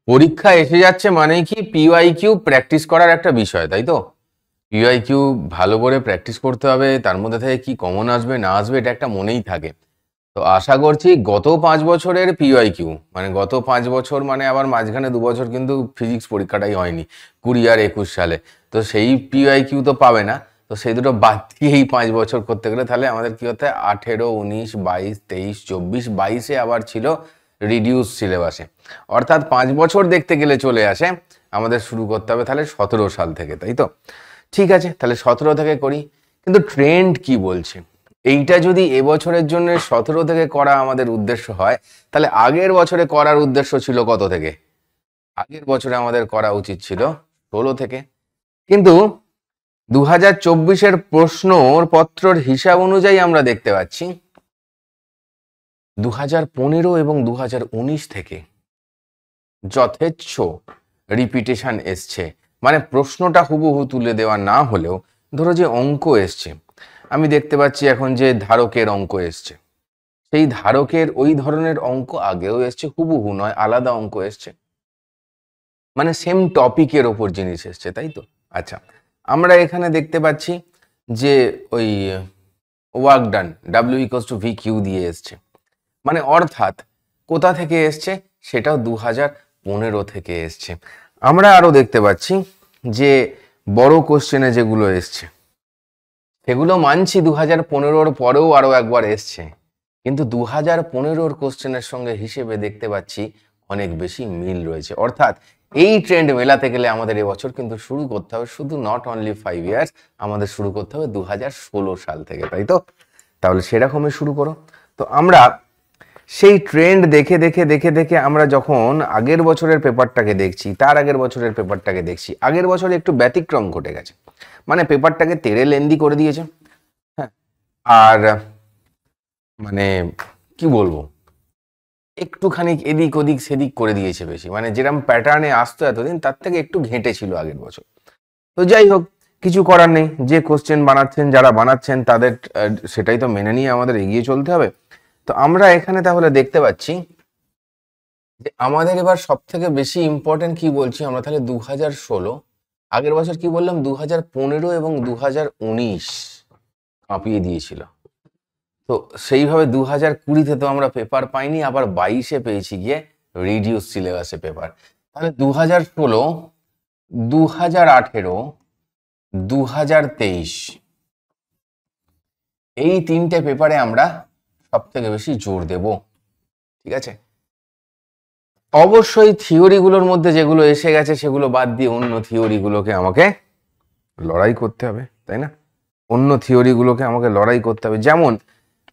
পরীক্ষা এসে যাচ্ছে মানে কি পিওয়াইকিউ প্র্যাকটিস করার একটা বিষয়, তাই তো? পিওয়াইকিউ ভালো করে প্র্যাকটিস করতে হবে, তার মধ্যে থেকে কি কমন আসবে না আসবে এটা একটা মনেই থাকে। তো আশা করছি গত 5 বছরের পিওয়াইকিউ, মানে গত 5 বছর মানে আবার মাঝখানে 2 বছর কিন্তু ফিজিক্স পরীক্ষাটাই হয়নি, 20 আর 21 সালে। তো সেই পিওয়াইকিউ তো পাবে না। তো সেই দুটো বাদ দিয়ে এই 5 বছর করতে গেলে তাহলে আমাদের কি হতে, 18, 19, 22, 23, 24, 22-এ আবার ছিল রিডিউস সিলেবাসে। অর্থাৎ 5 বছর দেখতে গেলে চলে আসে আমাদের শুরু করতে হবে তাহলে 17 সাল থেকে, তাই তো? ঠিক আছে, তাহলে 17 থেকে করি। কিন্তু ট্রেন্ড কি বলছে? এইটা যদি এবছরের জন্য 17 থেকে করা আমাদের উদ্দেশ্য হয়, তাহলে আগের বছরে করার উদ্দেশ্য ছিল কত থেকে? আগের বছরে আমাদের করা উচিত ছিল 16 থেকে। কিন্তু 2024-এর প্রশ্নপত্রর হিসাব অনুযায়ী আমরা দেখতে পাচ্ছি 2015 এবং 2019 থেকে যথেচ্ছ রিপিটেশন এসছে। মানে প্রশ্নটা হুবহু তুলে দেওয়া না হলেও ধরো যে অঙ্ক এসছে, আমি দেখতে পাচ্ছি এখন যে ধারকের অঙ্ক এসছে, সেই ধারকের ওই ধরনের অঙ্ক আগেও এসছে, হুবহু নয়, আলাদা অঙ্ক এসছে, মানে সেম টপিকের ওপর জিনিস এসছে, তাই তো? আচ্ছা, আমরা এখানে দেখতে পাচ্ছি যে ওই ওয়ার্ক ডান W=VQ দিয়ে এসছে, মানে অর্থাৎ কোথা থেকে এসছে সেটাও 2015 থেকে এসছে। আমরা আরো দেখতে পাচ্ছি যে বড় কোশ্চেনে যেগুলো এসছে সেগুলো মানছি 2015-র পরেও আরো একবার এসছে, কিন্তু 2015-র কোশ্চেনের সঙ্গে হিসেবে দেখতে পাচ্ছি অনেক বেশি মিল রয়েছে। অর্থাৎ এই ট্রেন্ড মেলাতে গেলে আমাদের এবছর কিন্তু শুরু করতে হবে শুধু নট অনলি 5 ইয়ার্স, আমাদের শুরু করতে হবে 2016 সাল থেকে, তাই তো? তাহলে সেরকমই শুরু করো। তো আমরা সেই ট্রেন্ড দেখে দেখে দেখে দেখে আমরা যখন আগের বছরের পেপারটাকে দেখছি, তার আগের বছরের পেপারটাকে দেখছি, আগের বছরে একটু ব্যতিক্রম ঘটে গেছে, মানে পেপারটাকে তেড়ে লেন্দি করে দিয়েছে। হ্যাঁ, আর মানে কি বলবো, একটুখানি এদিক ওদিক সেদিক করে দিয়েছে বেশি, মানে যেরকম প্যাটার্নে আসতো এতদিন তার থেকে একটু ঘেঁটে ছিল আগের বছর। তো যাই হোক, কিছু করার নেই, যে কোশ্চেন বানাচ্ছেন যারা বানাচ্ছেন তাদের সেটাই তো মেনে নিয়ে আমাদের এগিয়ে চলতে হবে। তো আমরা এখানে তাহলে দেখতে পাচ্ছি যে আমাদের এবার সব থেকে বেশি ইম্পর্টেন্ট কি বলছি আমরা তাহলে 2016, আগের বছর কি বললাম 2015 এবং 2019 কাঁপিয়ে দিয়েছিল। তো সেইভাবে 2020-তে তো আমরা পেপার পাইনি, আবার 22-এ পেয়েছি গিয়ে রিডিউস সিলেবাসে পেপার। তাহলে 2016, 2018, 2023 এই 3টে পেপারে আমরা সব থেকে বেশি জোর দেব, ঠিক আছে? অবশ্যই থিওরিগুলোর মধ্যে যেগুলো এসে গেছে সেগুলো বাদ দিয়ে অন্য থিওরিগুলোকে আমাকে লড়াই করতে হবে, তাই না? অন্য থিওরিগুলোকে আমাকে লড়াই করতে হবে। যেমন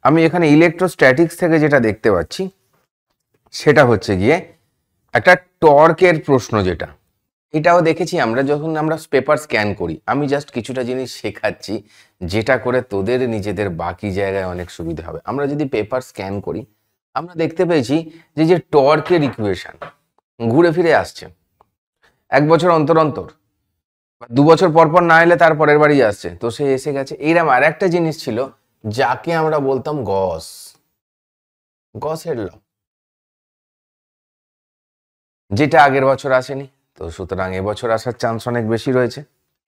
আমি এখানে ইলেকট্রোস্ট্যাটিক্স থেকে যেটা দেখতে পাচ্ছি সেটা হচ্ছে গিয়ে একটা টর্কের প্রশ্ন, যেটা এটাও দেখেছি আমরা যখন আমরা পেপার স্ক্যান করি। আমি জাস্ট কিছুটা জিনিস শেখাচ্ছি যেটা করে তোদের নিজেদের বাকি জায়গায় অনেক সুবিধা হবে। আমরা যদি পেপার স্ক্যান করি আমরা দেখতে পেয়েছি যে যে টর্কের ইকুয়েশন ঘুরে ফিরে আসছে 1 বছর অন্তর অন্তর, 2 বছর পর পর না এলে তার পরের বারই আসছে, তো সে এসে গেছে। এইরকম আর একটা জিনিস ছিল যাকে আমরা বলতাম গসের ল, যেটা আগের বছর আসেনি। তো সুতরাং এবছর আসার চান্স অনেক বেশি রয়েছে,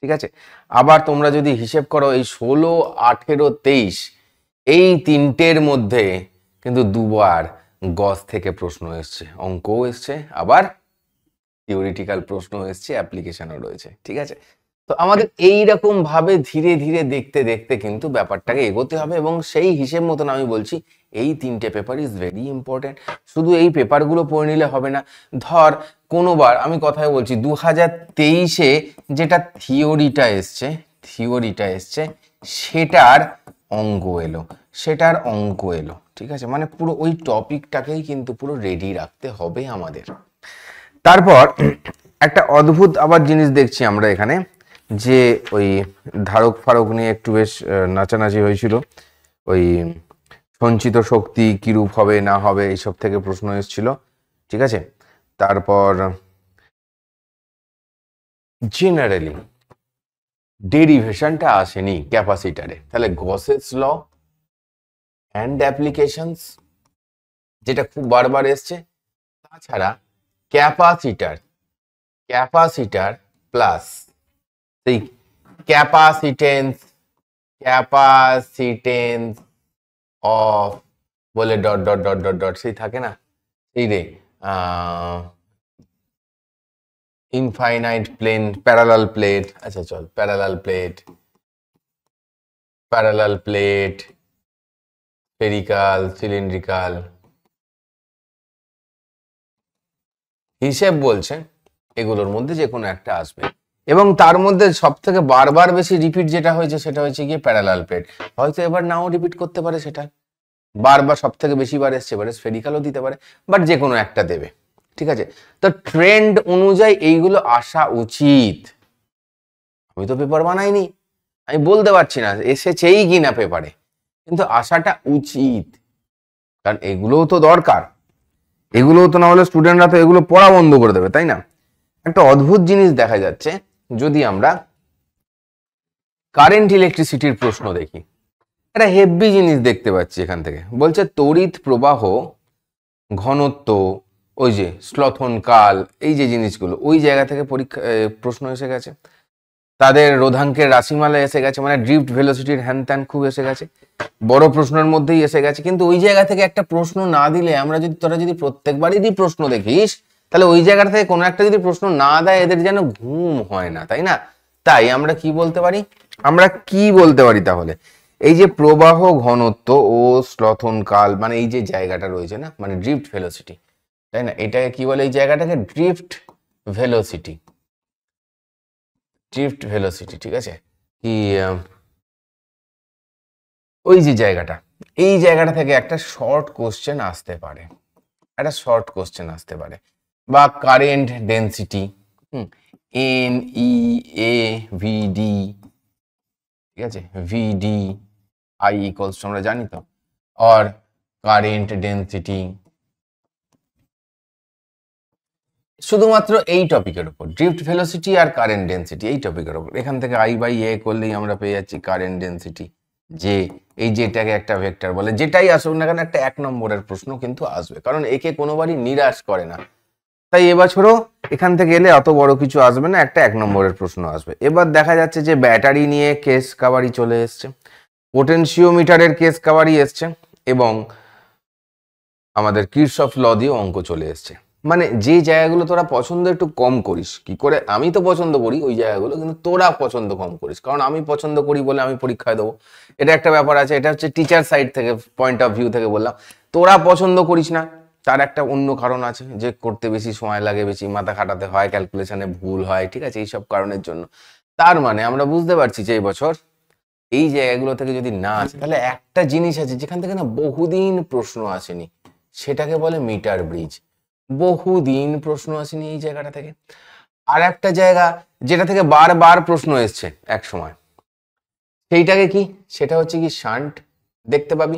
ঠিক আছে? আবার তোমরা যদি হিসেব করো এই 16, 18, 23 এই 3টের মধ্যে কিন্তু দুবার গস থেকে প্রশ্ন এসছে, অঙ্কও এসছে, আবার থিওরিটিক্যাল প্রশ্ন এসছে, অ্যাপ্লিকেশনও রয়েছে, ঠিক আছে? তো আমাদের এইরকম ভাবে ধীরে ধীরে দেখতে দেখতে কিন্তু ব্যাপারটাকে এগোতে হবে, এবং সেই হিসেব মতন আমি বলছি এই 3টে পেপার ইজ ভেরি ইম্পর্টেন্ট। শুধু এই পেপারগুলো পড়ে নিলে হবে না। ধর কোনোবার আমি কথাই বলছি 2023-এ যেটা থিওরিটা এসছে সেটার অঙ্ক এলো, ঠিক আছে? মানে পুরো ওই টপিকটাকেই কিন্তু পুরো রেডি রাখতে হবে আমাদের। তারপর একটা অদ্ভুত আবার জিনিস দেখছি আমরা এখানে, যে ওই ধারক ফারক নিয়ে একটু বেশ নাচানাচি হয়েছিল, ওই সঞ্চিত শক্তি কিরূপ হবে না হবে এইসব থেকে প্রশ্ন এসেছিল, ঠিক আছে? তারপর জেনারেলি ডেরিভেশনটা আসেনি ক্যাপাসিটারে, তাহলে গসেস ল অ্যান্ড অ্যাপ্লিকেশনস যেটা খুব বারবার এসছে, তাছাড়া ক্যাপাসিটার, ক্যাপাসিটার প্লাস সেই ক্যাপাসিটেন্স, ক্যাপাসিটেন্স অফ বলে dot dot dot dot dot সেই থাকে না এই রে ইনফাইনাইট প্লেন প্যারালাল প্লেট, আচ্ছা চল parallel plate, parallel plate, spherical, cylindrical, হিসেব বলছে এগুলোর মধ্যে যে কোনো একটা আসবে এবং তার মধ্যে সব থেকে বারবার বেশি রিপিট যেটা হয়েছে সেটা হচ্ছে গিয়ে প্যারালাল প্লেট। হয়তো এবার নাও রিপিট করতে পারে, সেটা বারবার সব থেকে বেশি বার এসছে, এবারে স্ফেরিক্যালও দিতে পারে, বাট যে কোনো একটা দেবে, ঠিক আছে। তো ট্রেন্ড অনুযায়ী এইগুলো আসা উচিত। আমি তো পেপার বানাইনি, আমি বলতে পারছি না এসেছেই কিনা পেপারে, কিন্তু আসাটা উচিত, কারণ এগুলোও তো দরকার, এগুলোও তো না হলে স্টুডেন্টরা তো এগুলো পড়া বন্ধ করে দেবে, তাই না। একটা অদ্ভুত জিনিস দেখা যাচ্ছে যদি আমরা কারেন্ট ইলেকট্রিসিটির প্রশ্ন দেখি, একটা হেভি জিনিস দেখতে পাচ্ছি এখান থেকে। বলছে তড়িৎ প্রবাহ, ঘনত্ব, ওই যে স্লথন কাল, এই যে জিনিসগুলো ওই জায়গা থেকে পরীক্ষা প্রশ্ন এসে গেছে। তাদের রোধাঙ্কের রাশিমালা এসে গেছে, মানে ড্রিফট ভেলোসিটির হ্যান ত্যান খুব এসে গেছে, বড় প্রশ্নের মধ্যেই এসে গেছে। কিন্তু ওই জায়গা থেকে একটা প্রশ্ন না দিলে, আমরা যদি তোরা যদি প্রত্যেকবারই প্রশ্ন দেখিস, তাহলে ওই জায়গা থেকে কোনো একটা যদি প্রশ্ন না দেয় এদের যেন ঘুম হয় না, তাই না। তাই আমরা কি বলতে পারি, আমরা কি বলতে পারি তাহলে, এই যে প্রবাহ ঘনত্ব ও স্লথন কাল, মানে এই যে জায়গাটা রয়েছে না, মানে ড্রিফট ভেলোসিটি, তাই না, এটাকে কি বলে, এই জায়গাটাকে ড্রিফট ভেলোসিটি, ড্রিফট ভেলোসিটি, ঠিক আছে। কি ওই যে জায়গাটা, এই জায়গাটা থেকে একটা শর্ট কোশ্চেন আসতে পারে, একটা শর্ট কোশ্চেন আসতে পারে। বা কারেন্ট ডেন্সিটি, এন ই এ ভিডি, ঠিক আছে, ভিডি আই ইকুয়ালস আমরা জানি তো, আর কারেন্ট ডেন্সিটি, শুধুমাত্র এই টপিকের উপর, ড্রিফট ভেলোসিটি আর কারেন্ট ডেন্সিটি, এই টপিকের উপর। এখান থেকে আই বাই এ করলেই আমরা পেয়ে যাচ্ছি কারেন্ট ডেন্সিটি, যে এই যেটাকে একটা ভেক্টর বলে। যেটাই আসুক না কেন একটা 1 নম্বরের প্রশ্ন কিন্তু আসবে, কারণ একে কোনোবারই নিরাশ করে না। তাই এবছরও এখান থেকে এলে অত বড় কিছু আসবে না, একটা 1 নম্বরের প্রশ্ন আসবে। এবার দেখা যাচ্ছে যে ব্যাটারি নিয়ে কেস কাভারি চলে এসছে, পোটেনশিওমিটারের কেস কাভারি এসছে, এবং আমাদের কিরশফ ল দিয়ে অঙ্ক চলে এসছে। মানে যে জায়গাগুলো তোরা পছন্দ একটু কম করিস, কি করে, আমি তো পছন্দ করি ওই জায়গাগুলো, কিন্তু তোরা পছন্দ কম করিস, কারণ আমি পছন্দ করি বলে আমি পরীক্ষায় দেবো, এটা একটা ব্যাপার আছে। এটা হচ্ছে টিচার সাইড থেকে, পয়েন্ট অফ ভিউ থেকে বললাম। তোরা পছন্দ করিস না, তার একটা অন্য কারণ আছে, যে করতে বেশি সময় লাগে, বেশি মাথা খাটাতে হয়, ক্যালকুলেশনে ভুল হয়, ঠিক আছে, এইসব কারণের জন্য। তার মানে আমরা বুঝতে পারছি যে এই বছর এই জায়গাগুলো থেকে যদি না আসে, তাহলে একটা জিনিস আছে যেখান থেকে না বহুদিন প্রশ্ন আসেনি, সেটাকে বলে মিটার ব্রিজ। বহুদিন প্রশ্ন আসেনি এই জায়গাটা থেকে। আর একটা জায়গা যেটা থেকে বারবার প্রশ্ন এসছে এক সময়, সেইটাকে কি, সেটা হচ্ছে কি শান্ট। দেখতে পাবি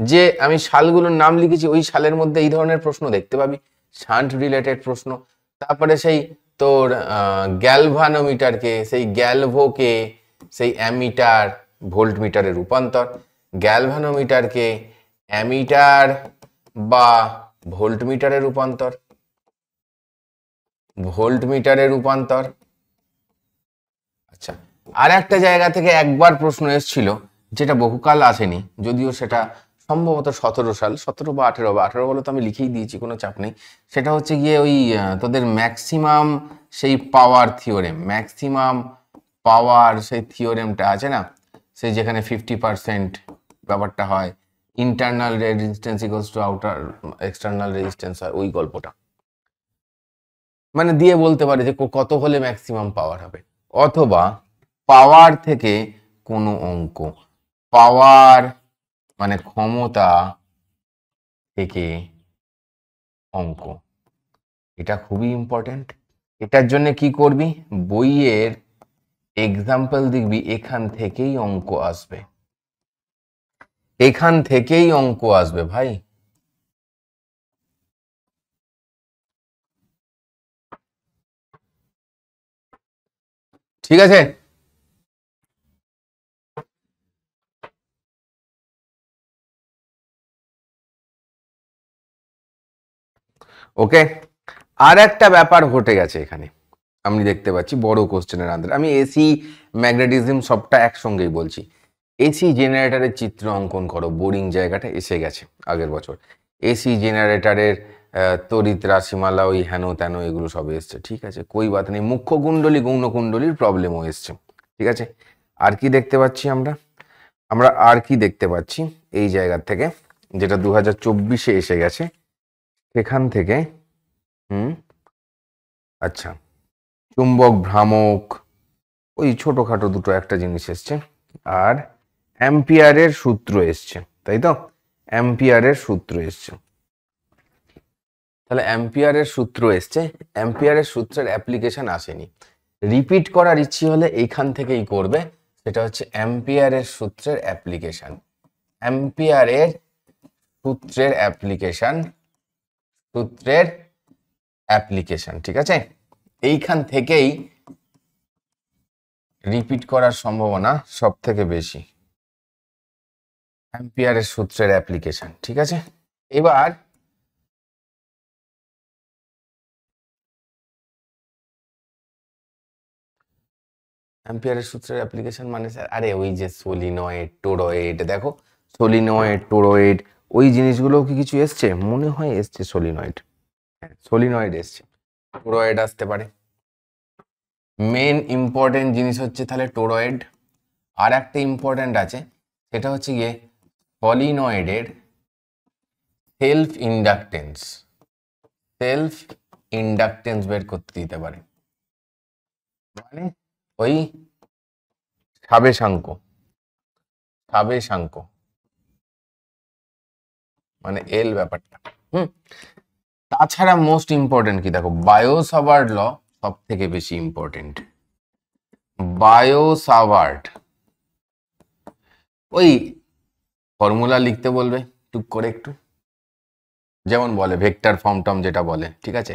যে আমি সালগুলোর নাম লিখেছি, ওই সালের মধ্যে এই ধরনের প্রশ্ন দেখতে পাবি, শান্ট রিলেটেড প্রশ্ন। তারপরে সেই তোর গ্যালভানোমিটারকে, সেই গ্যালভোকে সেই অ্যামিটার ভোল্ট মিটারে রূপান্তর, গ্যালভানোমিটারকে অ্যামিটার বা ভোল্ট মিটারে রূপান্তর, ভোল্ট মিটারে রূপান্তর। আচ্ছা, আর একটা জায়গা থেকে একবার প্রশ্ন এসেছিল, যেটা বহুকাল আসেনি, যদিও সেটা সম্ভবত 17 সাল, 17 বা 18, বা 18 বলে তো আমি লিখেই দিয়েছি, কোনো চাপ নেই। সেটা হচ্ছে গিয়ে ওই তোদের ম্যাক্সিমাম সেই পাওয়ার থিওরেম, ম্যাক্সিমাম পাওয়ার সেই থিওরেমটা আছে না, সেই যেখানে 50% ব্যাপারটা হয়, internal resistance equals to outer external resistance হয়, ওই গল্পটা মানে দিয়ে বলতে পারে যে কত হলে ম্যাক্সিমাম পাওয়ার হবে, অথবা পাওয়ার থেকে কোনো অঙ্ক, পাওয়ার মানে ক্ষমতা থেকে অঙ্ক, এটা খুবই ইম্পর্টেন্ট। এটার জন্য কি করবি, বইয়ের এক্সাম্পল দেখবি, এখান থেকেই অঙ্ক আসবে, এখান থেকেই অঙ্ক আসবে ভাই। ঠিক আছে, ওকে। আর একটা ব্যাপার ঘটে গেছে এখানে, আমি দেখতে পাচ্ছি বড় কোশ্চেনের আন্দার, আমি এসি ম্যাগনেটিজম সবটা একসঙ্গেই বলছি। এসি জেনারেটরের চিত্র অঙ্কন করো, বোরিং জায়গাটা এসে গেছে আগের বছর। এসি জেনারেটরের তড়িৎ রাশিমালা, ওই হেন তেন এগুলো সব এসছে, ঠিক আছে, কই বাত নেই। মুখ্য কুণ্ডলী গৌণ কুণ্ডলীর প্রবলেমও এসছে, ঠিক আছে। আর কি দেখতে পাচ্ছি আমরা, আর কি দেখতে পাচ্ছি এই জায়গা থেকে, যেটা 2024-এ এসে গেছে সেখান থেকে। আচ্ছা, চুম্বক ভ্রামক, ওই ছোটখাটো দুটো একটা জিনিস এসছে, আর অ্যাম্পিয়ারের সূত্র এসছে, তাই তো, অ্যাম্পিয়ারের সূত্র এসছে। তাহলে অ্যাম্পিয়ারের সূত্র এসছে, অ্যাম্পিয়ারের সূত্রের অ্যাপ্লিকেশন আসেনি। রিপিট করার ইচ্ছে হলে এইখান থেকেই করবে, সেটা হচ্ছে অ্যাম্পিয়ারের সূত্রের অ্যাপ্লিকেশন। অ্যাম্পিয়ারের সূত্রের অ্যাপ্লিকেশন, সূত্রের অ্যাপ্লিকেশন, ঠিক আছে। এইখান থেকেই রিপিট করার সম্ভাবনা সব থেকে বেশি, অ্যাম্পিয়ারের সূত্রের অ্যাপ্লিকেশন, ঠিক আছে। এবার অ্যাম্পিয়ারের সূত্রের অ্যাপ্লিকেশন মানে স্যার, আরে ওই যে সলিনয়েড, টোরয়েড, দেখো সলিনয়েড, টোরয়েড, ওই জিনিসগুলো কি কিছু এসছে? মনে হয় এসছে সলিনয়েড, হ্যাঁ সলিনয়েড এসছে, টোরয়েড আসতে পারে। মেন ইম্পর্টেন্ট জিনিস হচ্ছে তাহলে টোরয়েড। আর একটা ইম্পর্টেন্ট আছে, সেটা হচ্ছে গিয়ে সলিনয়েডের সেলফ ইন্ডাকটেন্স, সেলফ ইন্ডাকটেন্স বের করতে দিতে পারে, মানে ওই সাবেশাঙ্ক, সাবেশাঙ্ক মানে এল ব্যাপারটা। তাছাড়া মোস্ট ইম্পর্টেন্ট কি দেখো, বায়ো-সাভার্ট ল সব থেকে বেশি ইম্পর্টেন্ট। বায়ো-সাভার্ট ওই ফর্মুলা লিখতে বলবে টুক করে একটু, যেমন বলে ভেক্টর ফর্ম টর্ম যেটা বলে, ঠিক আছে,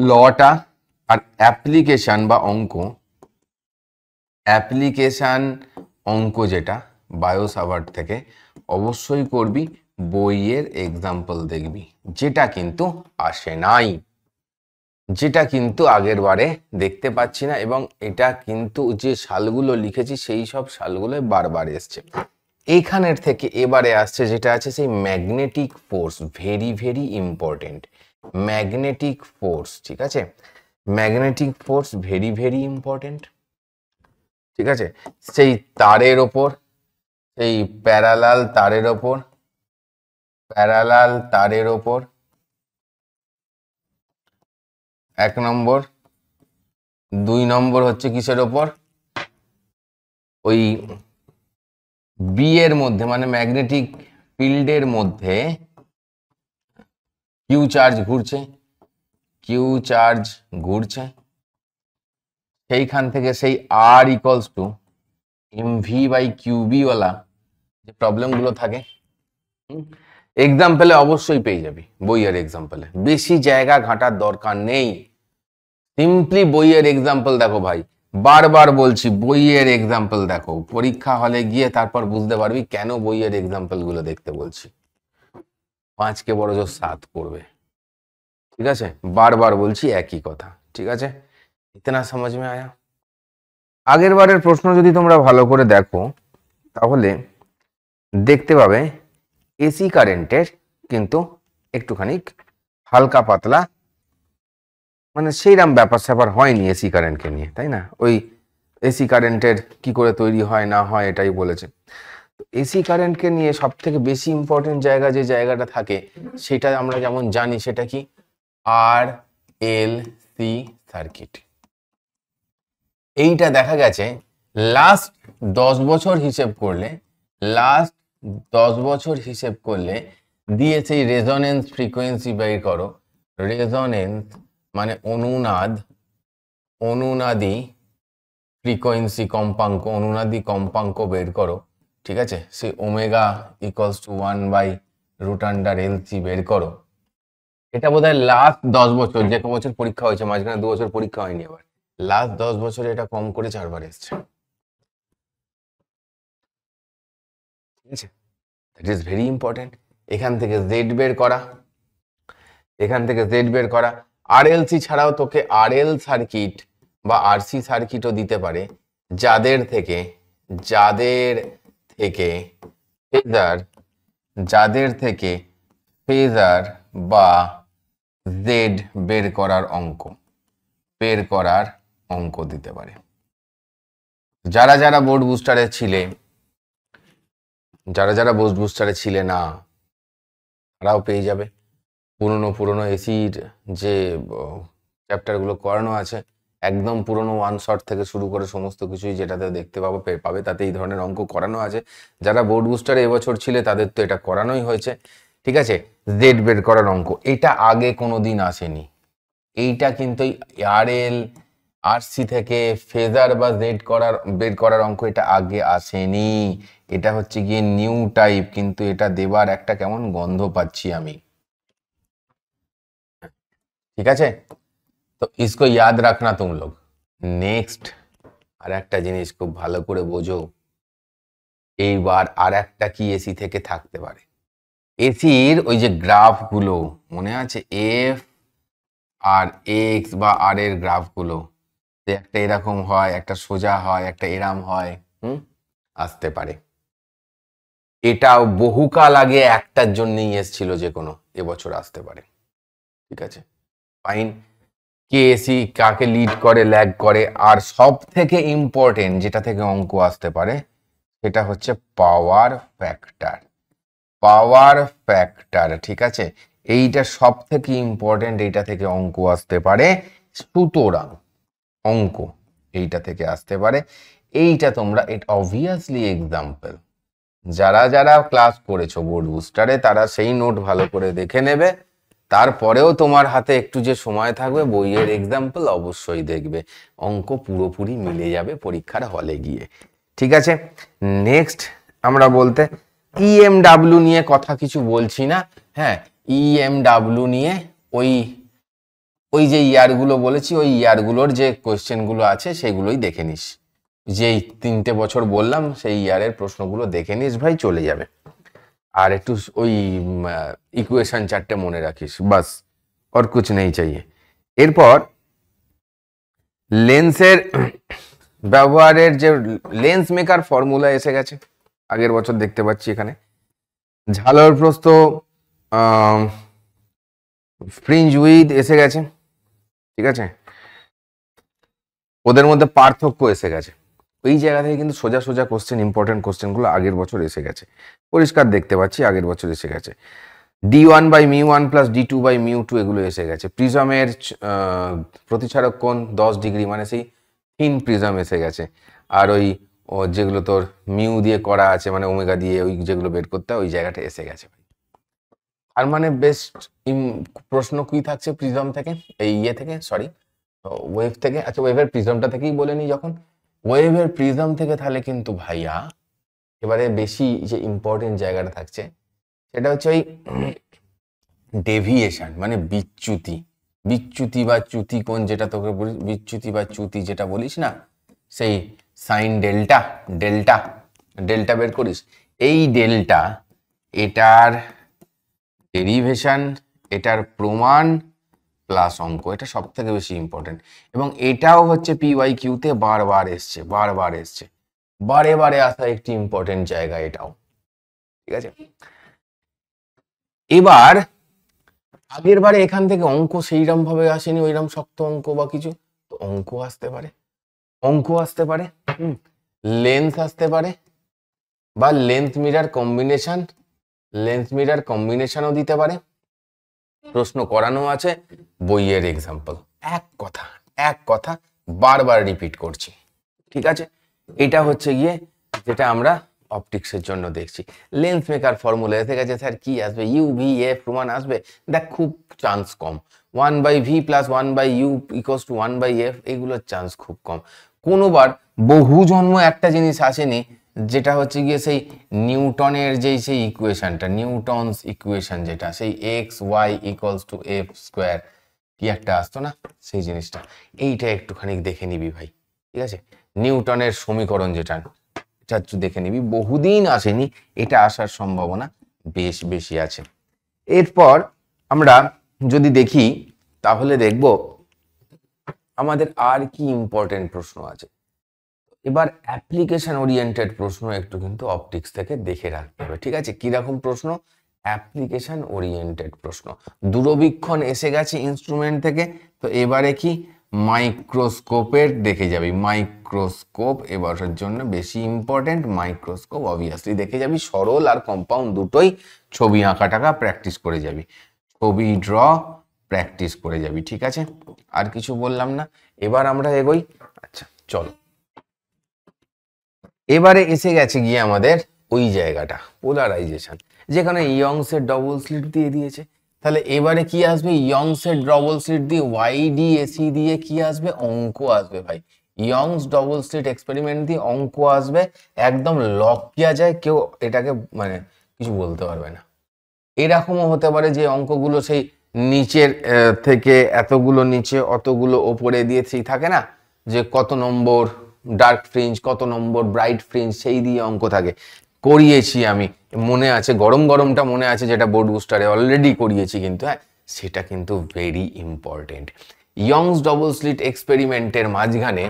লটা। আর অ্যাপ্লিকেশন বা অঙ্ক, অ্যাপ্লিকেশন অঙ্ক যেটা বায়ো-সাভার্ট থেকে অবশ্যই করবি, বইয়ের এক্সাম্পল দেখবি, যেটা কিন্তু আসে নাই, যেটা কিন্তু আগের বারে দেখতে পাচ্ছি না, এবং এটা কিন্তু যে সালগুলো লিখেছি সেই সব সালগুলো বারবার এসছে। এইখানের থেকে এবারে আসছে যেটা আছে সেই magnetic force, very very important, magnetic force, ঠিক আছে, magnetic force very very important, ঠিক আছে। সেই তারের ওপর, সেই প্যারালাল তারের ওপর, প্যারালাল তারের ওপর 1 নম্বর, 2 নম্বর হচ্ছে কিসের ওপর, ওই বি এর মধ্যে, মানে ম্যাগনেটিক ফিল্ডের মধ্যে কিউ চার্জ ঘুরছে, কিউ চার্জ ঘুরছে, সেইখান থেকে সেই R equals to M V by Q B ওয়ালা যে প্রবলেমগুলো থাকে, এক্সাম্পলে অবশ্যই পেয়ে যাবি, বইয়ের এক্সাম্পলে বেশি জায়গা ঘাটার দরকার নেই, সিম্পলি বইয়ের এক্সাম্পল দেখো ভাই, বারবার বলছি বইয়ের এক্সাম্পল দেখো, পরীক্ষা হলে গিয়ে তারপর বুঝতে পারবি কেন বইয়ের এক্সাম্পল গুলো দেখতে বলছি। 5 কে বড় জোর 7 পড়বে, ঠিক আছে, বারবার বলছি একই কথা, ঠিক আছে, ইতনা সমঝ মে আয়া। আগের বারের প্রশ্ন যদি তোমরা ভালো করে দেখো তাহলে দেখতে পাবে এসি কারেন্টের কিন্তু একটুখানি হালকা পাতলা, মানে সেইরকম ব্যাপার স্যাপার হয়নি এসি কারেন্টকে নিয়ে, তাই না, ওই এসি কারেন্টের কি করে তৈরি হয় না হয় এটাই বলেছে। এসি কারেন্টকে নিয়ে সব থেকে বেশি ইম্পর্টেন্ট জায়গা, যে জায়গাটা থাকে সেটা আমরা যেমন জানি, সেটা কি আর এল সি সার্কিট। এইটা দেখা গেছে লাস্ট 10 বছর হিসেব করলে, লাস্ট 10 বছর হিসেব করলে দিয়ে সেই রেজোনেন্স ফ্রিকোয়েন্সি বের করো, রেজোনেন্স মানে অনুনাদ, অনুনাদি ফ্রিকোয়েন্সি কম্পাঙ্ক, অনুনাদি কম্পাঙ্ক বের করো, ঠিক আছে, সেই ওমেগা ইকুয়ালস টু 1/√LC বের করো। এটা বোধহয় লাস্ট 10 বছর, যে বছর পরীক্ষা হয়েছে, মাঝখানে 2 বছর পরীক্ষা হয়নি, আবার লাস্ট 10 বছরে এটা কম করে 4 বার এসছে, ঠিক আছে, দ্যাট ইজ ভেরি ইম্পর্টেন্ট। এখান থেকে জেড বের করা, এখান থেকে জেড বের করা। আরএলসি ছাড়াও তোকে আরএল সার্কিট বা আরসি সার্কিটও দিতে পারে, যাদের থেকে ফেজার বা জেড বের করার অঙ্ক দিতে পারে। যারা যারা বোর্ড বুস্টারে ছিলে না, তারাও পেয়ে যাবে। পুরনো এসির যে চ্যাপ্টারগুলো করানো আছে, একদম পুরনো ওয়ান শট থেকে শুরু করে সমস্ত কিছুই যেটাতে দেখতে পাবে তাতে এই ধরনের অঙ্ক করানো আছে। যারা বোর্ড বুস্টারে এবছর ছিলে তাদের তো এটা করানোই হয়েছে, ঠিক আছে। জেড বের করার অঙ্ক, এটা আগে কোনোদিন আসেনি। এইটা কিন্তু আরএল আরসি থেকে ফেজার বা জেড বের করার অঙ্ক এটা আগে আসেনি। এটা হচ্ছে গিয়ে নিউ টাইপ, কিন্তু এটা দেবার একটা কেমন গন্ধ পাচ্ছি আমি, ঠিক আছে। তো इसको याद रखना तुम लोग। নেক্সট আর একটা জিনিস খুব ভালো করে বোঝো, এইবার আর একটা কি এসি থেকে থাকতে পারে। এসির ওই যে গ্রাফগুলো মনে আছে, এফ আর এক্স বা আর এর গ্রাফগুলো, একটা এরকম হয়, একটা সোজা হয়, একটা এরাম হয়, আসতে পারে। এটাও বহুকাল আগে একটার জন্যই এসছিল, যে কোনো এবছর আসতে পারে, ঠিক আছে। ফাইন। কে এসি কাকে লিড করে, ল্যাগ করে, আর সব থেকে ইম্পর্টেন্ট যেটা থেকে অঙ্ক আসতে পারে সেটা হচ্ছে পাওয়ার ফ্যাক্টর, ঠিক আছে। এইটা সব থেকে ইম্পর্টেন্ট, এইটা থেকে অঙ্ক আসতে পারে। সুতরাং অঙ্ক এইটা থেকে আসতে পারে। এইটা তোমরা অবভিয়াসলি এক্সাম্পল, যারা যারা ক্লাস করেছো বোর্ড বুস্টারে তারা সেই নোট ভালো করে দেখে নেবে। তারপরেও তোমার হাতে একটু যে সময় থাকবে, বইয়ের এক্সাম্পল অবশ্যই দেখবে, অঙ্ক পুরোপুরি মিলে যাবে পরীক্ষার হলে গিয়ে, ঠিক আছে। নেক্সট আমরা বলতে ইএমডাব্লিউ নিয়ে কথা কিছু বলছি না, হ্যাঁ। ইএমডাব্লিউ নিয়ে ওই যে ইয়ারগুলো বলেছি, ওই ইয়ারগুলোর যে কোয়েশ্চেনগুলো আছে সেগুলোই দেখে নিস। যেই 3টে বছর বললাম সেই ইয়ারের প্রশ্নগুলো দেখে নিস ভাই, চলে যাবে। আর একটু ওই ইকুয়েশন 4টে মনে রাখিস, বাস, আর কুছ নেই চাইয়ে। এরপর লেন্সের ব্যবহারের যে লেন্স মেকার ফর্মুলা এসে গেছে, আগের বছর দেখতে পাচ্ছি এখানে। ঝালর প্রস্থ, ফ্রিঞ্জ উইথ এসে গেছে, ঠিক আছে। ওদের মধ্যে পার্থক্য এসে গেছে। ওই জায়গা থেকে কিন্তু সোজা সোজা কোশ্চেন, ইম্পর্টেন্ট কোশ্চেনগুলো আগের বছর এসে গেছে, পরিষ্কার দেখতে পাচ্ছি আগের বছর এসে গেছে। d1/μ1 প্লাস d2/μ2 এগুলো এসে গেছে। প্রিজমের প্রতিসারক কোণ 10 ডিগ্রি, মানে সেই থিন প্রিজম এসে গেছে। আর ওই যেগুলো তোর মিউ দিয়ে করা আছে, মানে ওমেগা দিয়ে ওই যেগুলো বের করতে হয়, ওই জায়গাটা এসে গেছে। আর মানে বেস্ট প্রশ্ন কি থাকছে প্রিজম থেকে, এই ইয়ে থেকে, সরি ওয়েভ থেকে। আচ্ছা, ওয়েভের প্রিজমটা থেকেই বলে নি যখন, ওয়েভের প্রিজম থেকে তাহলে কিন্তু ভাইয়া এবারে বেশি যে ইম্পর্টেন্ট জায়গাটা থাকছে সেটা হচ্ছে ওই ডেভিয়েশন, মানে বিচ্যুতি বা চ্যুতি কোণ, যেটা তোকে বলি বিচ্যুতি বা চ্যুতি যেটা বলিস না, সেই সাইন ডেল্টা বের করিস। এই ডেল্টা, এটার ডেরিভেশন, এটার প্রমাণ প্লাস অঙ্ক, এটা সব থেকে বেশি ইম্পর্টেন্ট। এবং এটাও হচ্ছে PYQতে বারবার এসছে, বারে আসা একটি ইম্পর্টেন্ট জায়গা এটাও, ঠিক আছে। এবার আগের বারে এখান থেকে অঙ্ক সেইরকম ভাবে আসেনি, ওইরকম শক্ত অঙ্ক বা কিছু, তো অঙ্ক আসতে পারে, লেন্স আসতে পারে, বা লেন্স মিরার কম্বিনেশনও দিতে পারে। প্রশ্ন করানো আছে, বইয়ের এক্সাম্পল, এক কথা বারবার রিপিট করছি, ঠিক আছে। এটা হচ্ছে গিয়ে যেটা আমরা অপটিক্সের জন্য দেখছি। লেন্স মেকার ফর্মুলা এসে গেছে, স্যার কি আসবে, UV/F প্রমাণ আসবে, দেখ খুব chance com. 1/V plus 1/U equals to 1/F, এগুলোর চান্স খুব কম। কোনোবার বহু জন্ম একটা জিনিস আসেনি, যেটা হচ্ছে গিয়ে সেই নিউটনের সেই ইকুয়েশনটা, নিউটনস ইকুয়েশন, যেটা সেই XY ইকুয়ালস টু F², কি একটা আসতো না সেই জিনিসটা, এইটা একটুখানি দেখে নিবি ভাই, ঠিক আছে। নিউটনের সমীকরণ যেটা, এটা একটু দেখে নিবি, বহুদিন আসেনি, এটা আসার সম্ভাবনা বেশি আছে। এরপর আমরা যদি দেখি তাহলে দেখব আমাদের আর কি ইম্পর্টেন্ট প্রশ্ন আছে। এবার অ্যাপ্লিকেশন ওরিয়েন্টেড প্রশ্ন একটু কিন্তু অপটিক্স থেকে দেখে রাখতে হবে, ঠিক আছে? কিরকম প্রশ্ন? অ্যাপ্লিকেশন ওরিয়েন্টেড প্রশ্ন। দূরবীক্ষণ এসে গেছে ইনস্ট্রুমেন্ট থেকে, তো এবারে কি মাইক্রোস্কোপের দেখে যাবি। মাইক্রোস্কোপ এবারের জন্য বেশি ইম্পর্টেন্ট। মাইক্রোস্কোপ অবভিয়াসলি দেখে যাবি, সরল আর কম্পাউন্ড দুটোই। ছবি আঁকা টাকা প্র্যাকটিস করে যাবি, ছবি ড্র প্র্যাকটিস করে যাবি, ঠিক আছে? আর কিছু বললাম না, এবার আমরা এগোই। আচ্ছা চলো, এবারে এসে গেছে গিয়ে আমাদের ওই জায়গাটা, পোলারাইজেশন, যেখানে ইয়ংসের ডবল স্লিট দিয়ে দিয়েছে। তাহলে এবারে কি আসবে? ইয়ংসের ডবল স্লিট দিয়ে ওয়াইডি এসি দিয়ে কি আসবে? অঙ্ক আসবে ভাই। ইয়ংস ডবল স্লিট এক্সপেরিমেন্ট দিয়ে অঙ্ক আসবে, একদম লক কিয়া যায়, কেউ এটাকে মানে কিছু বলতে পারবে না। এরকমও হতে পারে যে অঙ্কগুলো সেই নিচের থেকে এতগুলো নিচে অতগুলো ওপরে দিয়ে সেই থাকে না, যে কত নম্বর ডার্ক ফ্রিঞ্জ, কত নম্বর ব্রাইট ফ্রিঞ্জ, সেই দিয়ে অঙ্ক থাকে। করিয়েছি আমি, মনে আছে, গরম গরমটা মনে আছে, যেটা বোর্ড বুস্টারে অলরেডি করিয়েছি কিন্তু। হ্যাঁ, সেটা কিন্তু very important. Young's double slit এক্সপেরিমেন্টের মাঝখানে,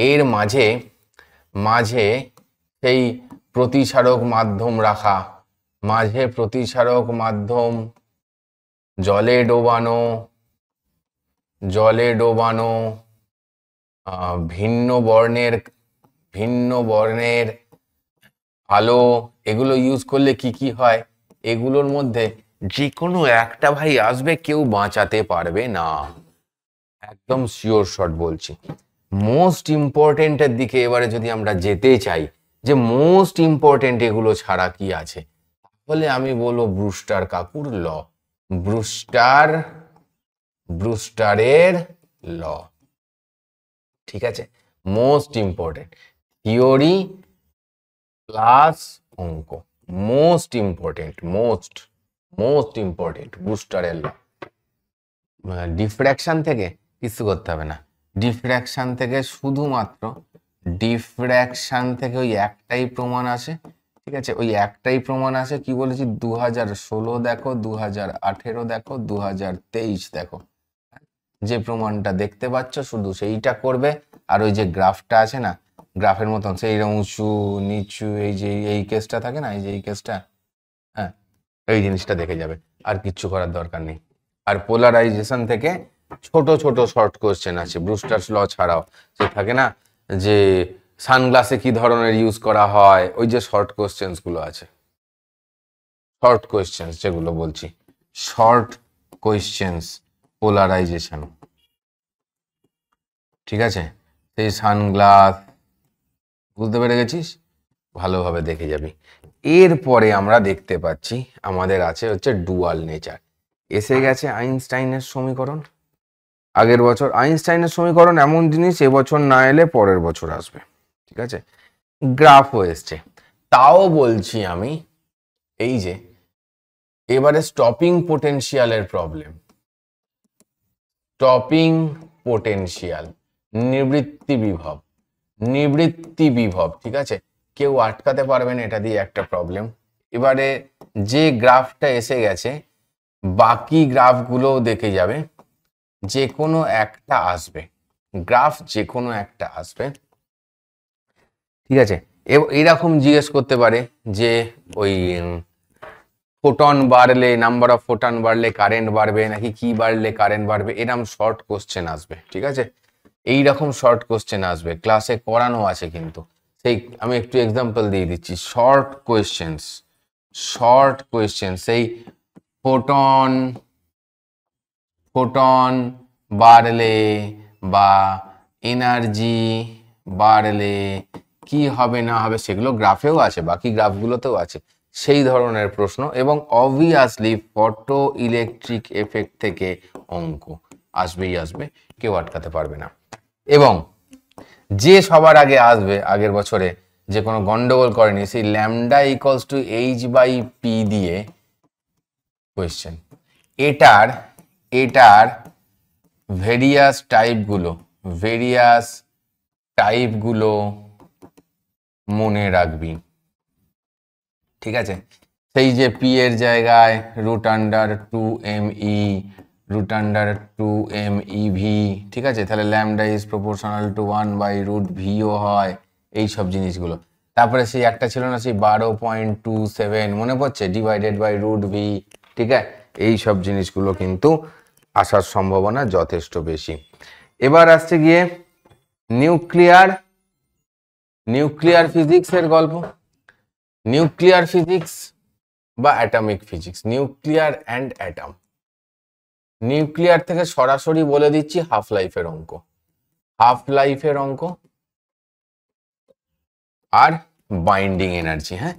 এর মাঝে মাঝে সেই প্রতিসারক মাধ্যম রাখা, মাঝে প্রতিসারক মাধ্যম, জলে ডোবানো, ভিন্ন বর্ণের আলো, এগুলো ইউজ করলে কি কি হয়, এগুলোর মধ্যে যে কোনো একটা ভাই আসবে, কেউ বাঁচাতে পারবে না, একদম শিওর শট বলছি। মোস্ট ইম্পর্টেন্টের দিকে এবারে যদি আমরা যেতে চাই, যে মোস্ট ইম্পর্টেন্ট এগুলো ছাড়া কি আছে, তাহলে আমি বলবো ব্রুস্টার কাকুর ল, ব্রুস্টারের ল, ঠিক আছে? মোস্ট ইম্পর্টেন্ট থিওরি প্লাস অঙ্ক, মোস্ট ইম্পর্টেন্ট, মোস্ট ইম্পর্টেন্ট ব্রুস্টারের ল। ডিফ্র্যাকশন থেকে কিছু করতে হবে না, ডিফ্র্যাকশন থেকে শুধুমাত্র ডিফ্র্যাকশন থেকে ওই একটাই প্রমাণ আসে, ঠিক আছে? ওই একটাই প্রমাণ আসে, কি বলেছি, 2016 দেখো, 2018 দেখো, 2023 দেখো, যে প্রমাণটা দেখতে পাচ্ছ শুধু সেইটা করবে। আর ওই যে গ্রাফটা আছে না, গ্রাফের মতন সেই উঁচু নিচু, এই যে এই কেসটা থাকে না, এই যে এই কেসটা, হ্যাঁ, এই জিনিসটা দেখে যাবে, আর কিচ্ছু করার দরকার নেই। আর পোলারাইজেশন থেকে ছোট ছোট শর্ট কোশ্চেন আছে, ব্রুস্টারস ল ছাড়াও, যে থাকে না যে সানগ্লাসে কি ধরনের ইউজ করা হয়, ওই যে শর্ট কোশ্চেন্স গুলো আছে, শর্ট কোয়েশ্চেন্স যেগুলো বলছি, শর্ট কোয়েশ্চেন্স পোলারাইজেশন, ঠিক আছে? সেই সানগ্লাস, বুঝতে পেরে গেছিস, ভালোভাবে দেখে যাবি। এরপরে আমরা দেখতে পাচ্ছি আমাদের আছে হচ্ছে ডুয়াল নেচার। এসে গেছে আইনস্টাইনের সমীকরণ। আগের বছর আইনস্টাইনের সমীকরণ এমন জিনিস, এবছর না এলে পরের বছর আসবে, ঠিক আছে? গ্রাফও এসছে, তাও বলছি আমি, এই যে এবারে স্টপিং পোটেনশিয়ালের প্রবলেম, স্টপিং পোটেনশিয়াল, নিবৃত্তি বিভব, ঠিক আছে? কেউ আটকাতে পারবে না, এটা দিয়ে একটা প্রবলেম। এবারে যে গ্রাফটা এসে গেছে, বাকি গ্রাফগুলোও দেখে যাবে, যে কোনো একটা আসবে, গ্রাফ যে কোনো একটা আসবে, ঠিক আছে? এরকম জিজ্ঞেস করতে পারে যে ওই ফোটন বাড়লে, নাম্বার অফ ফোটন বাড়লে কারেন্ট বাড়বে, নাকি কি বাড়লে কারেন্ট বাড়বে, এরকম শর্ট কোশ্চেন আসবে, ঠিক আছে? এইরকম শর্ট কোশ্চেন আসবে, ক্লাসে করানো আছে কিন্তু। সেই আমি একটু এক্সাম্পল দিয়ে দিচ্ছি, শর্ট কোয়েশ্চেন, সেই ফোটন বাড়লে বা এনার্জি বাড়লে কি হবে না হবে, সেগুলো গ্রাফেও আছে, বাকি গ্রাফগুলোতেও আছে, সেই ধরনের প্রশ্ন। এবং অবভিয়াসলি ফটো ইলেকট্রিক এফেক্ট থেকে অঙ্ক আসবেই আসবে, কেউ আটকাতে পারবে না। এবং যে সবার আগে আসবে, আগের বছরে যে কোনো গন্ডগোল করেনি, সেই ল্যামডা ইকুয়ালস টু h/p দিয়ে কোয়েশ্চেন, এটার ভেরিয়াস টাইপগুলো মনে রাখবি, ঠিক আছে? সেই যে পি এর জায়গায় √2me, √2m ev, ঠিক আছে? তাহলে ল্যামডা ইজ প্রপোর্শনাল টু 1/√v-ও হয়, এই সব জিনিসগুলো। তারপরে সেই একটা ছিল না, সেই 12.27 মনে পড়ছে, /√v, ঠিক আছে? এই সব জিনিসগুলো কিন্তু আসার সম্ভাবনা যথেষ্ট বেশি। এবার আসছে গিয়ে নিউক্লিয়ার ফিজিক্সের গল্প। নিউক্লিয়ার ফিজিক্স বা atomic physics, nuclear and atom. Nuclear থেকে সরাসরি বলে দিচ্ছি হাফ লাইফের অঙ্ক, আর বাইন্ডিং এনার্জি। হ্যাঁ,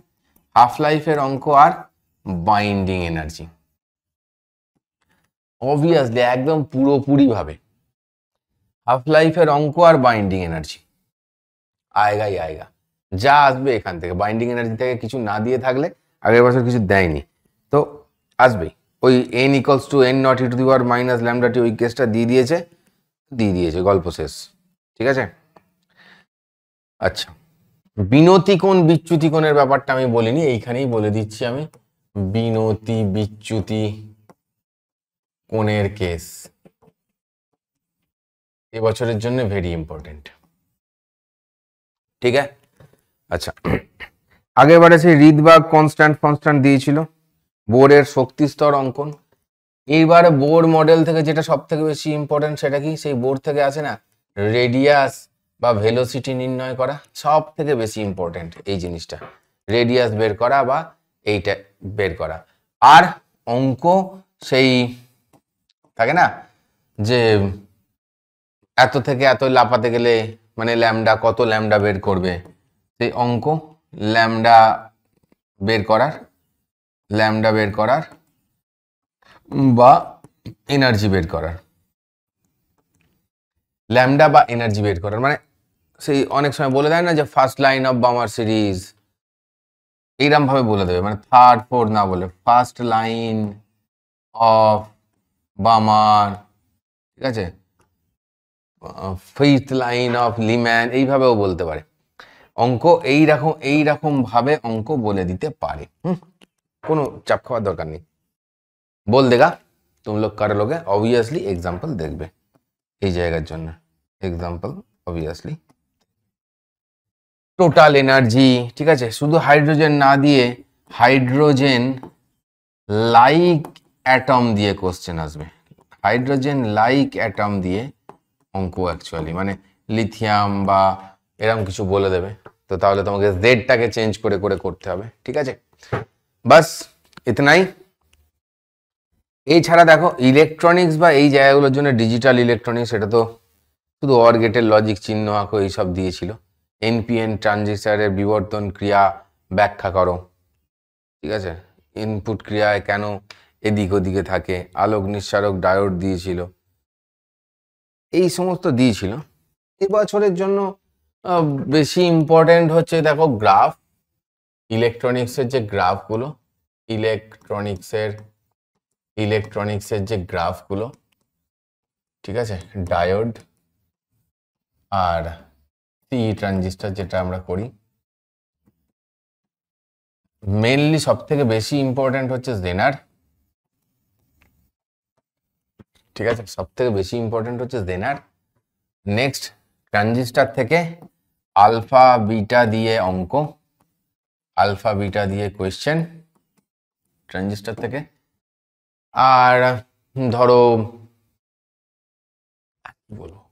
হাফ লাইফের অঙ্ক আর বাইন্ডিং এনার্জি, অবভিয়াসলি একদম পুরোপুরি ভাবে হাফ লাইফের অঙ্ক আর বাইন্ডিং এনার্জি আয়গা যা আসবে এখান থেকে। বাইন্ডিং এনার্জি থেকে কিছু না দিয়ে থাকলে, আগের বছর কিছু দেয়নি তো আসবেই। ওই n = n0 - λt, ওই কেসটা দিয়ে দিয়েছে, গল্প শেষ, ঠিক আছে? আচ্ছা, বিনতি কোণ বিচ্যুতি কোণের ব্যাপারটা আমি বলিনি, এইখানেই বলে দিচ্ছি আমি। বিনতি বিচ্যুতি কোণের কেস এবছরের জন্য ভেরি ইম্পর্টেন্ট, ঠিক আছে? আচ্ছা, আগের বারে সেই রিডবার্গ কনস্ট্যান্ট দিয়েছিল, বোরের শক্তি স্তর অঙ্কন। এইবার বোর মডেল থেকে যেটা সব থেকে বেশি ইম্পর্টেন্ট, সেটা কি? সেই বোর থেকে আসে না, রেডিয়াস বা ভেলোসিটি নির্ণয় করা, সব থেকে বেশি ইম্পর্টেন্ট এই জিনিসটা, রেডিয়াস বের করা বা এইটা বের করা। আর অঙ্ক সেই থাকে না যে এত থেকে এত লাফাতে গেলে মানে ল্যামডা, কত ল্যামডা বের করবে, সেই অঙ্ক ল্যামডা বের করার বা এনার্জি বের করার, ল্যামডা বা এনার্জি বের করার, মানে সেই অনেক সময় বলে দেয় না যে ফার্স্ট লাইন অফ বামার সিরিজ, এইরকম ভাবে বলে দেবে, মানে থার্ড ফোর্থ না বলে ফার্স্ট লাইন অফ বামার, ঠিক আছে, ফিফথ লাইন অফ লিম্যান, এইভাবেও বলতে পারে। অঙ্ক এইরকম ভাবে অঙ্ক বলে দিতে পারে। কোনো চাপ খাওয়ার দরকার নেই, বল দেগা तुम लोग कर लोगे, ऑब्वियसली एग्जाम्पल देखবে এই জায়গার জন্য। এক্সাম্পল অবভিয়াসলি টোটাল এনার্জি, ঠিক আছে? শুধু হাইড্রোজেন না দিয়ে হাইড্রোজেন লাইক অ্যাটম দিয়ে কোশ্চেন আসবে, হাইড্রোজেন লাইক অ্যাটম দিয়ে অঙ্ক অ্যাকচুয়ালি, মানে লিথিয়াম বা এরকম কিছু বলে দেবে, তো তাহলে তোমাকে জেডটাকে চেঞ্জ করে করতে হবে, ঠিক আছে? বাস ইতনাই। এছাড়া দেখো ইলেকট্রনিক্স বা এই জায়গাগুলোর জন্য ডিজিটাল ইলেকট্রনিক্স, এটা তো শুধু অর গেটের লজিক, চিহ্ন আঁকো, এইসব দিয়েছিল। এনপিএন ট্রানজিস্টরের বিবর্তন ক্রিয়া ব্যাখ্যা করো, ঠিক আছে? ইনপুট ক্রিয়ায় কেন এদিক ওদিকে থাকে, আলোক নিঃসারক ডায়োড দিয়েছিল, এই সমস্ত দিয়েছিল। এবছরের জন্য বেশি ইম্পর্টেন্ট হচ্ছে দেখো গ্রাফ, ইলেকট্রনিক্সের যে গ্রাফগুলো, ইলেকট্রনিক্সের যে গ্রাফগুলো, ঠিক আছে? ডায়োড আর সি ট্রানজিস্টর যেটা আমরা করি, মেনলি সব থেকে বেশি ইম্পর্টেন্ট হচ্ছে জেনার, ঠিক আছে? সব থেকে বেশি ইম্পর্টেন্ট হচ্ছে জেনার। নেক্সট ট্রানজিস্টর থেকে আলফা বিটা দিয়ে অঙ্ক, আলফা বিটা দিয়ে কোয়েশ্চেন ট্রানজিস্টর থেকে। আর ধরো কি বলবো,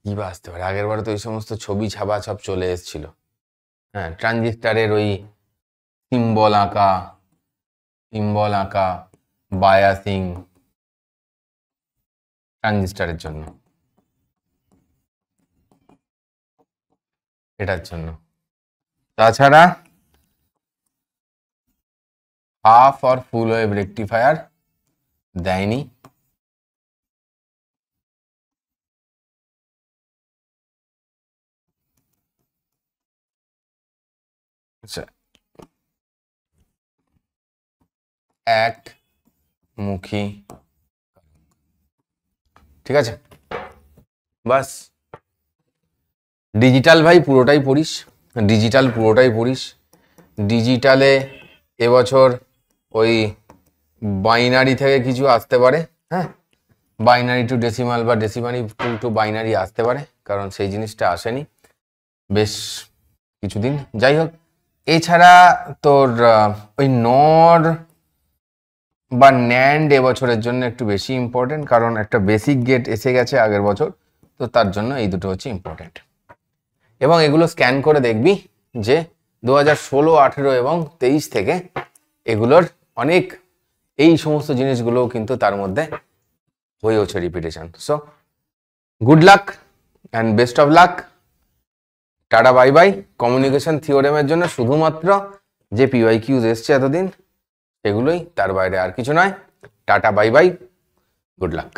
কি বা আসতে পারে, আগের বারে তো ওই সমস্ত ছবি ছাপা সব চলে এসেছিল। হ্যাঁ, ট্রানজিস্টারের ওই সিম্বল আঁকা, বায়াসিং ট্রানজিস্টারের জন্য, এটার জন্য। তাছাড়া হাফ আর ফুল ওয়েভ রেকটিফায়ার দেয়নি। আচ্ছা, একমুখী, ঠিক আছে? বাস ডিজিটাল ভাই পুরোটাই পড়িস, ডিজিটালে এবছর ওই বাইনারি থেকে কিছু আসতে পারে, হ্যাঁ, বাইনারি টু ডেসিমাল বা ডেসিমালি টু বাইনারি আসতে পারে, কারণ সেই জিনিসটা আসেনি বেশ কিছুদিন। যাই হোক, এছাড়া তোর ওই নর বা ন্যান্ড এবছরের জন্য একটু বেশি ইম্পর্টেন্ট, কারণ একটা বেসিক গেট এসে গেছে আগের বছর, তো তার জন্য এই দুটো হচ্ছে ইম্পর্টেন্ট। এবং এগুলো স্ক্যান করে দেখবি যে 2016, 18 এবং 23 থেকে এগুলোর অনেক এই সমস্ত জিনিসগুলোও কিন্তু তার মধ্যে হয়েওছে repetition. So good luck and best of luck, tata bye bye. Communication থিওরেমের জন্য শুধুমাত্র যে পিওয়াইকিউজ এসছে এতদিন সেগুলোই, তার বাইরে আর কিছু নয়। Tata bye by, good luck.